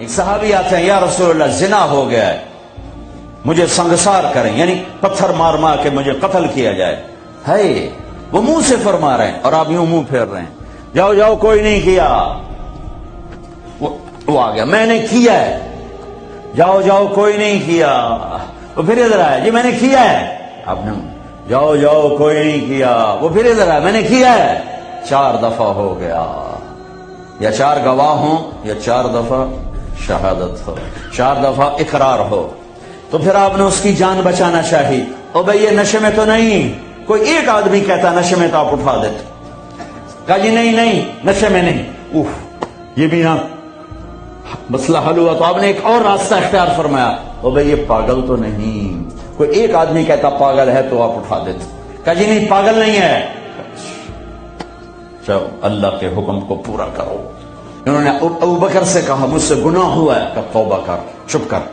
ایک صحابی آتے ہیں، یا رسول اللہ زنا ہو گیا ہے، مجھے سنگسار کریں، یعنی پتھر مار مار کے مجھے قتل کیا جائے. ہے وہ منہ سے فرما رہے ہیں اور آپ یوں منہ پھیر رہے ہیں. جاؤ جاؤ کوئی نہیں کیا. وہ آ گیا، میں نے کیا ہے. جاؤ جاؤ کوئی نہیں کیا. وہ پھر ادھر آیا، جی میں نے کیا ہے. آپ نے جاؤ جاؤ کوئی نہیں کیا. وہ پھر ادھر آیا، میں نے کیا ہے. 4 دفعہ ہو گیا. یا 4 گواہ ہوں یا 4 دفعہ شہادت ہو، 4 دفعہ اقرار ہو. تو پھر آپ نے اس کی جان بچانا چاہی. او بھئی یہ نشے میں تو نہیں. کوئی ایک آدمی کہتا نشے میں تو آپ اٹھا دیتے. کہا جی نہیں نہیں نشے میں نہیں. یہ بھی نا مسئلہ حل ہوا. تو آپ نے ایک اور راستہ اختیار فرمایا. او بھئی یہ پاگل تو نہیں. کوئی ایک آدمی کہتا پاگل ہے تو آپ اٹھا دیتے. کہا جی نہیں پاگل نہیں ہے. چلو اللہ کے حکم کو پورا کرو. انہوں نے ابو بکر سے کہا مجھ سے گناہ ہوا ہے. کہا توبہ کر، چپ کر.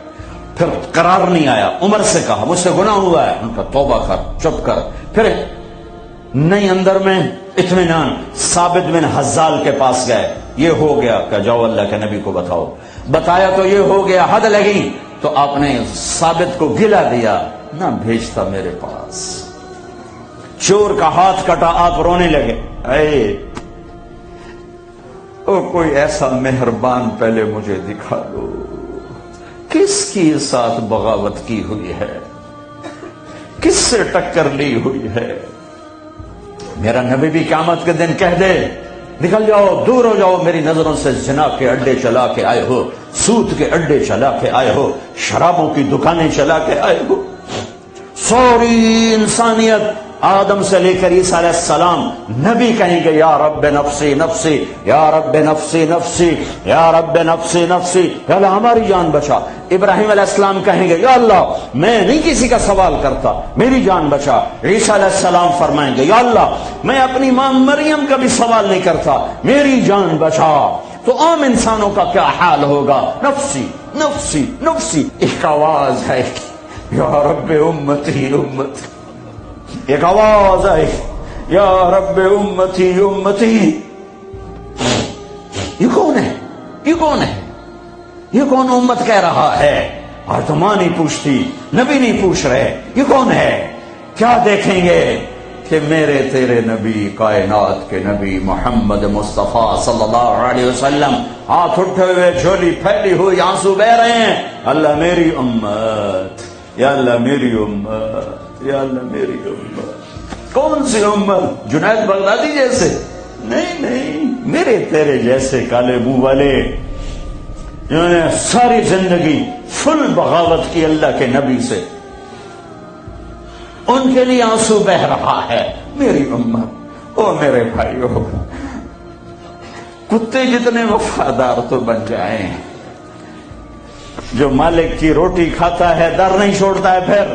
پھر قرار نہیں آیا. عمر سے کہا مجھ سے گناہ ہوا ہے. ان کا توبہ کر، چپ کر. پھر نہیں اندر میں اطمینان. ثابت بن حزال کے پاس گئے، یہ ہو گیا. کہ جاؤ اللہ کے نبی کو بتاؤ. بتایا تو یہ ہو گیا، حد لگی. تو آپ نے ثابت کو گلا دیا، نہ بھیجتا میرے پاس. چور کا ہاتھ کٹا، آپ رونے لگے. کوئی ایسا مہربان پہلے مجھے دکھا دو، کس کی ساتھ بغاوت کی ہوئی ہے، کس سے ٹکر لی ہوئی ہے. میرا نبی بھی قیامت کے دن کہہ دے نکل جاؤ، دور ہو جاؤ میری نظروں سے. زنا کے اڈے چلا کے آئے ہو، سود کے اڈے چلا کے آئے ہو، شرابوں کی دکانیں چلا کے آئے ہو. ساری انسانیت آدم سے لے کر عیسیٰ علیہ السلام نبی کہیں گے یا رب نفسی نفسی، یا رب نفسی نفسی، یا رب نفسی نفسی، یا اللہ ہماری جان بچا. ابراہیم علیہ السلام کہیں گے یا اللہ میں نہیں کسی کا سوال کرتا، میری جان بچا. عیسیٰ علیہ السلام فرمائیں گے یا اللہ میں اپنی ماں مریم کا بھی سوال نہیں کرتا، میری جان بچا. تو عام انسانوں کا کیا حال ہوگا؟ نفسی نفسی نفسی. ایک آواز ہے یا رب امتی امتی. ایک آواز ہے یا رب امتی امتی. یہ کون ہے؟ یہ کون ہے؟ یہ کون امت کہہ رہا ہے؟ اور تو ماں نہیں پوچھتی، نبی نہیں پوچھ رہے. یہ کون ہے؟ کیا دیکھیں گے کہ میرے تیرے نبی، کائنات کے نبی محمد مصطفیٰ صلی اللہ علیہ وسلم ہاتھ اٹھے ہوئے، جھولی پھیلی ہوئی، آنسو بہ رہے ہیں. اللہ میری امت، یا اللہ میری امت، یا اللہ میری امت. کون سی امت؟ جنید بغدادی جیسے؟ نہیں نہیں، میرے تیرے جیسے کالے منہ والے جنہوں نے ساری زندگی فل بغاوت کی اللہ کے نبی سے. ان کے لیے آنسو بہ رہا ہے. میری امت. او میرے بھائیو، کتے جتنے وفادار تو بن جائیں. جو مالک کی روٹی کھاتا ہے در نہیں چھوڑتا ہے. پھر